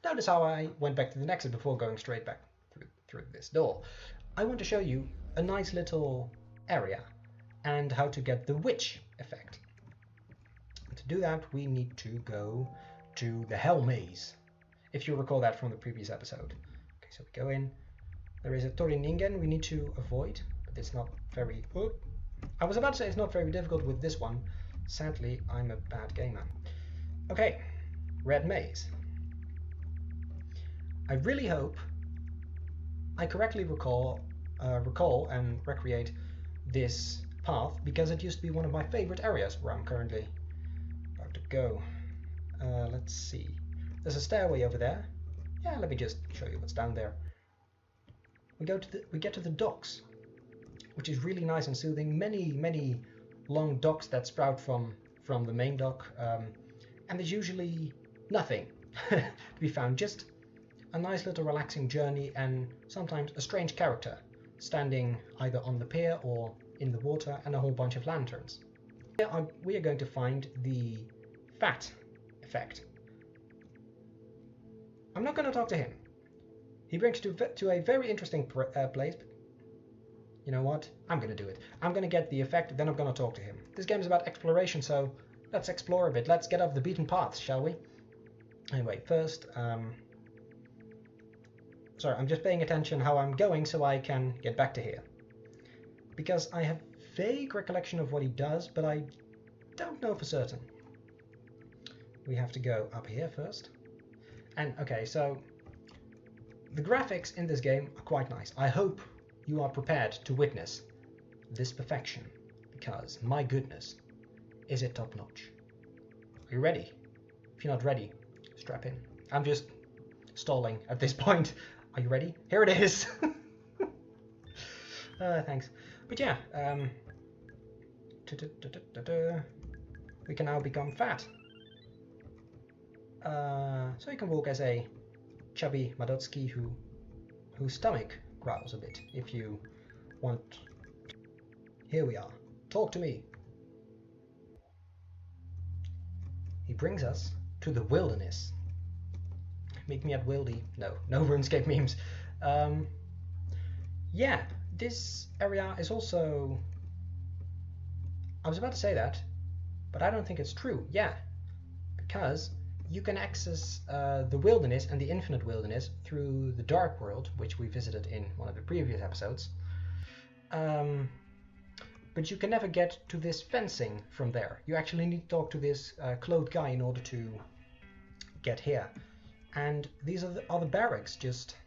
Notice how I went back to the exit before going straight back through this door. I want to show you a nice little area and how to get the witch effect. And to do that, we need to go to the Hell Maze, if you recall that from the previous episode. Okay, so we go in. There is a Toriningen we need to avoid, but it's not very... Oh, I was about to say it's not very difficult with this one. Sadly, I'm a bad gamer. Okay, Red Maze. I really hope I correctly recall and recreate this path, because it used to be one of my favorite areas where I'm currently about to go. Let's see. There's a stairway over there. Yeah, let me just show you what's down there. We get to the docks, which is really nice and soothing. Many long docks that sprout from the main dock, and there's usually nothing to be found. Just a nice little relaxing journey, and sometimes a strange character standing either on the pier or in the water, and a whole bunch of lanterns. Here we are going to find the fat effect. I'm not going to talk to him. He brings you to a very interesting place. But you know what? I'm going to do it. I'm going to get the effect, then I'm going to talk to him. This game is about exploration, so let's explore a bit. Let's get off the beaten paths, shall we? Anyway, first... Sorry, I'm just paying attention how I'm going so I can get back to here. Because I have vague recollection of what he does, but I don't know for certain. We have to go up here first. And okay, so the graphics in this game are quite nice. I hope you are prepared to witness this perfection, because my goodness, is it top notch. Are you ready? If you're not ready, strap in. I'm just stalling at this point. Are you ready? Here it is! Thanks. But yeah, we can now become fat. So you can walk as a chubby Madotski whose stomach growls a bit, if you want. Here we are. Talk to me. He brings us to the wilderness. Meet me at Wildy. No RuneScape memes. Yeah, this area is also... I was about to say that, but I don't think it's true. Yeah, because you can access the wilderness and the infinite wilderness through the dark world, which we visited in one of the previous episodes. But you can never get to this fencing from there. You actually need to talk to this clothed guy in order to get here. And these are the barracks, just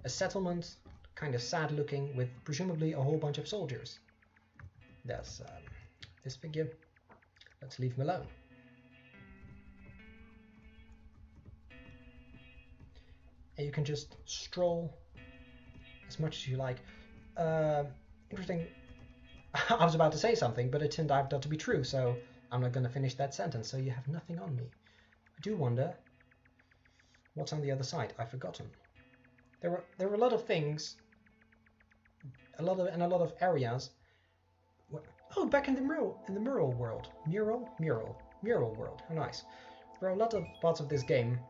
a settlement, kind of sad looking, with presumably a whole bunch of soldiers. There's this figure. Let's leave him alone. And you can just stroll as much as you like. Interesting. I was about to say something, but it turned out not to be true, so I'm not going to finish that sentence. So you have nothing on me. I do wonder what's on the other side. I've forgotten. There were a lot of things, a lot of areas. Oh, back in the mural world. Mural world. How nice. There are a lot of parts of this game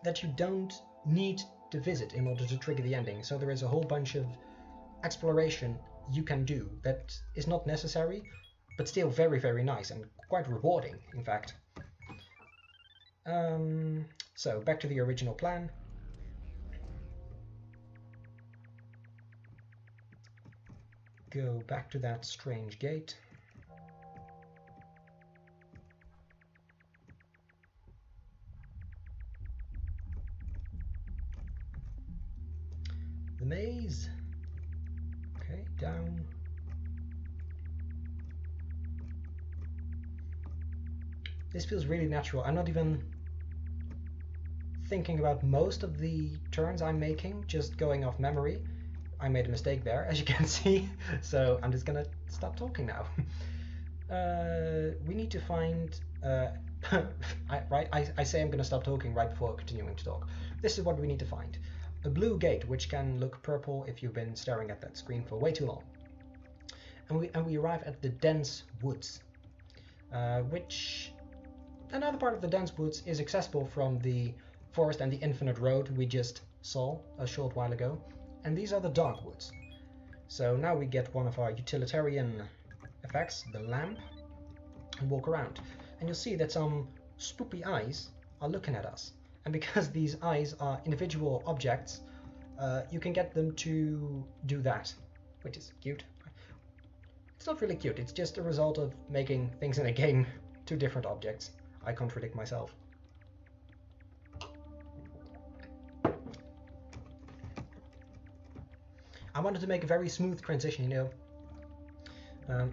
that you don't need to visit in order to trigger the ending. So there is a whole bunch of exploration you can do that is not necessary, but still very, very nice and quite rewarding, in fact. So back to the original plan. Go back to that strange gate. The maze. Okay, down. This feels really natural. I'm not even thinking about most of the turns I'm making, just going off memory. I made a mistake there, as you can see, so I'm just gonna stop talking now. We need to find... I say I'm gonna stop talking right before continuing to talk. This is what we need to find. A blue gate, which can look purple if you've been staring at that screen for way too long. And we arrive at the dense woods, which... Another part of the dense woods is accessible from the forest and the infinite road we just saw a short while ago. And these are the dark woods. So now we get one of our utilitarian effects, the lamp, and walk around. And you'll see that some spoopy eyes are looking at us. And because these eyes are individual objects, you can get them to do that, which is cute. It's not really cute, it's just a result of making things in a game two different objects. I contradict myself. I wanted to make a very smooth transition, you know.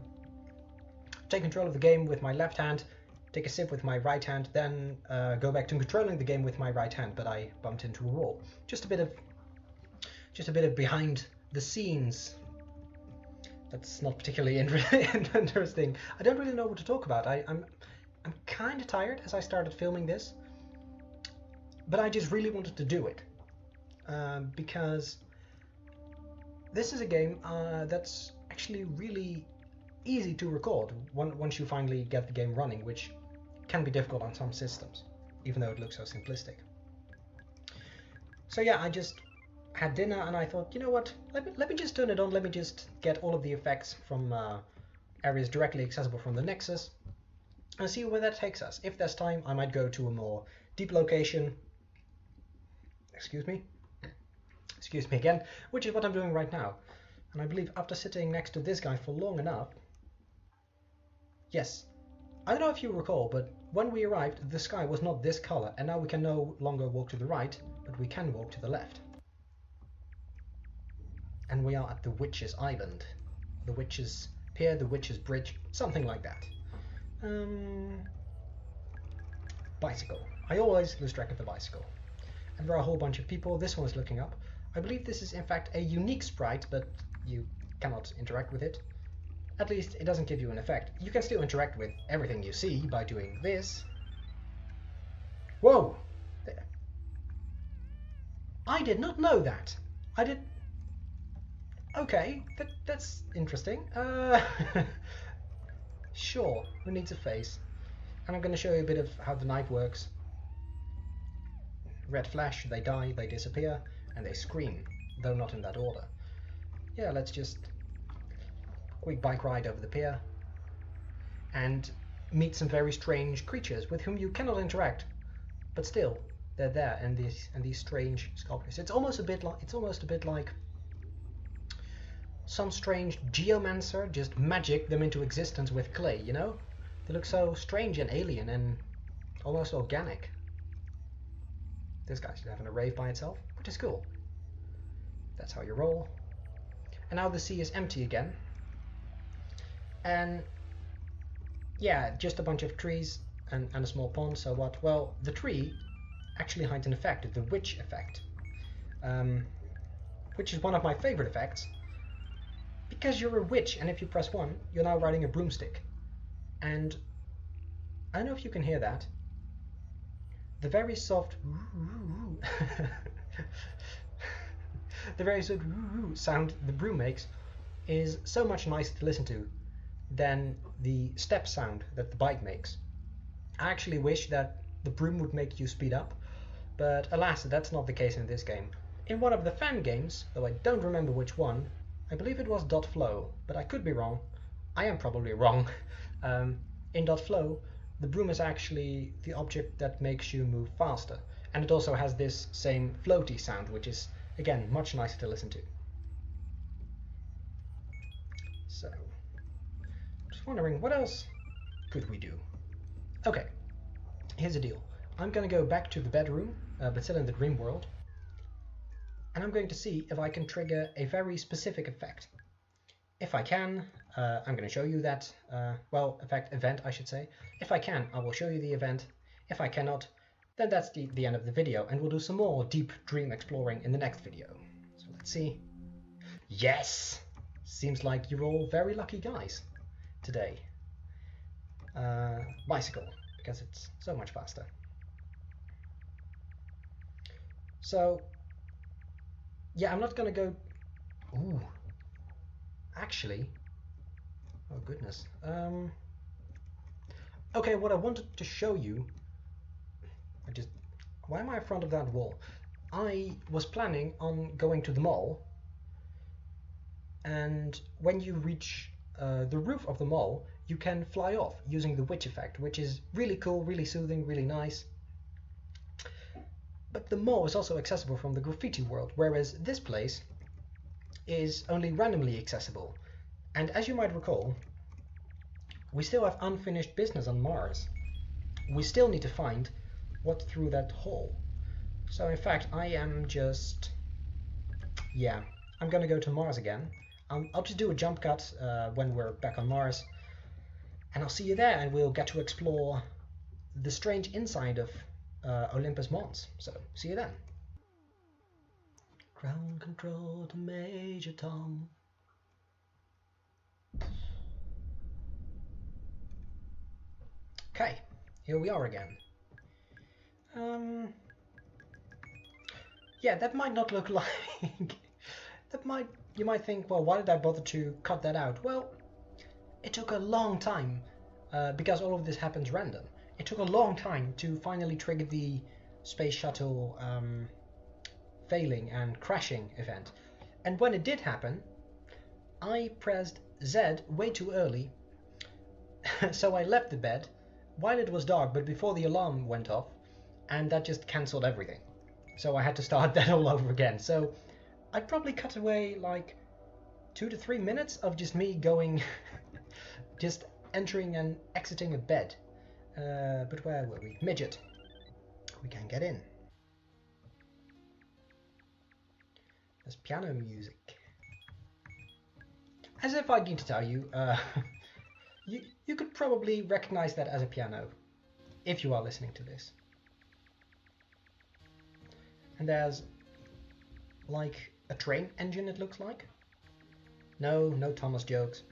Take control of the game with my left hand, take a sip with my right hand, then go back to controlling the game with my right hand, but I bumped into a wall. Just a bit of behind the scenes. That's not particularly interesting. I don't really know what to talk about. I'm kind of tired as I started filming this, but I just really wanted to do it because this is a game that's actually really easy to record once you finally get the game running, which can be difficult on some systems, even though it looks so simplistic. So yeah, I just had dinner and I thought, you know what, let me just turn it on, let me just get all of the effects from areas directly accessible from the Nexus and see where that takes us. If there's time, I might go to a more deep location. Excuse me again, which is what I'm doing right now. And I believe after sitting next to this guy for long enough, yes, I don't know if you recall, but when we arrived, the sky was not this color, and now we can no longer walk to the right, but we can walk to the left. And we are at the Witch's Island, the Witch's Pier, the Witch's Bridge, something like that. Bicycle. I always lose track of the bicycle. And there are a whole bunch of people. This one is looking up. I believe this is in fact a unique sprite, but you cannot interact with it. At least it doesn't give you an effect. You can still interact with everything you see by doing this. Whoa! There. I did not know that. I did... Okay, that's interesting. Sure, who needs a face? And I'm going to show you a bit of how the knife works. Red flash, they die, they disappear, and they scream, though not in that order. Yeah, let's just quick bike ride over the pier and meet some very strange creatures with whom you cannot interact, but still they're there, and these strange sculptures. It's almost a bit like some strange geomancer just magicked them into existence with clay, you know? They look so strange and alien and almost organic. This guy's having a rave by itself, which is cool. That's how you roll. And now the sea is empty again. And yeah, just a bunch of trees and a small pond, so what? Well, the tree actually hides an effect, the witch effect. Which is one of my favorite effects. Because you're a witch, and if you press 1, you're now riding a broomstick. And I don't know if you can hear that. The very soft the very soft sound the broom makes is so much nicer to listen to than the step sound that the bike makes. I actually wish that the broom would make you speed up, but alas, that's not the case in this game. In one of the fan games, though I don't remember which one, I believe it was .flow, but I could be wrong. I am probably wrong. In .flow, the broom is actually the object that makes you move faster, and it also has this same floaty sound, which is, again, much nicer to listen to. So, just wondering, what else could we do? Okay, here's the deal. I'm going to go back to the bedroom, but still in the dream world, and I'm going to see if I can trigger a very specific effect. If I can, I'm going to show you that, event I should say. If I can, I will show you the event. If I cannot, then that's the end of the video, and we'll do some more deep dream exploring in the next video. So let's see. Yes! Seems like you're all very lucky guys today. Bicycle, because it's so much faster. So, yeah, I'm not going to go... Ooh. Actually, oh goodness. Okay, what I wanted to show you, I Why am I in front of that wall? I was planning on going to the mall, and when you reach the roof of the mall, you can fly off using the witch effect, which is really cool, really soothing, really nice. But the mall is also accessible from the graffiti world, whereas this place is only randomly accessible. And as you might recall, we still have unfinished business on Mars. We still need to find what's through that hole. So in fact, I am just... yeah, I'm gonna go to Mars again. I'll just do a jump cut when we're back on Mars. And I'll see you there, and we'll get to explore the strange inside of Olympus Mons. So, see you then. Ground control to Major Tom. Okay, here we are again. Yeah, that might not look like... you might think, well, why did I bother to cut that out? Well, it took a long time, because all of this happens random. It took a long time to finally trigger the space shuttle failing and crashing event. And when it did happen, I pressed Z way too early, so I left the bed while it was dark, but before the alarm went off, and that just cancelled everything. So I had to start that all over again. So I probably cut away like 2 to 3 minutes of just me going, just entering and exiting a bed. But where were we? Midget. We can get in. There's piano music. As if I need to tell you, you could probably recognize that as a piano, if you are listening to this. And there's like a train engine, it looks like. No Thomas jokes.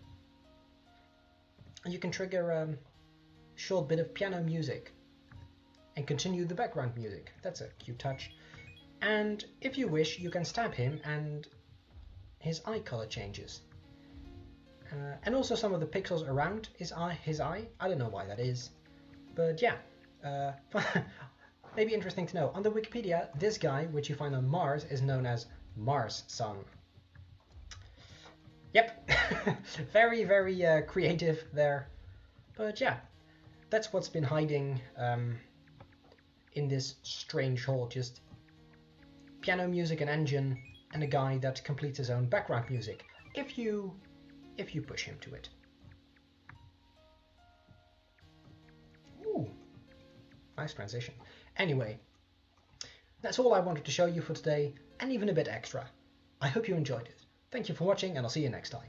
And you can trigger a short bit of piano music and continue the background music. That's a cute touch. And if you wish, you can stab him and his eye color changes. And also some of the pixels around his eye. I don't know why that is. But yeah, maybe interesting to know. On the Wikipedia, this guy, which you find on Mars, is known as Mars Sun. Yep, very, very creative there. But yeah, that's what's been hiding in this strange hole. Just piano music, an engine, and a guy that completes his own background music. If you push him to it. Ooh, nice transition. Anyway, that's all I wanted to show you for today, and even a bit extra. I hope you enjoyed it. Thank you for watching, and I'll see you next time.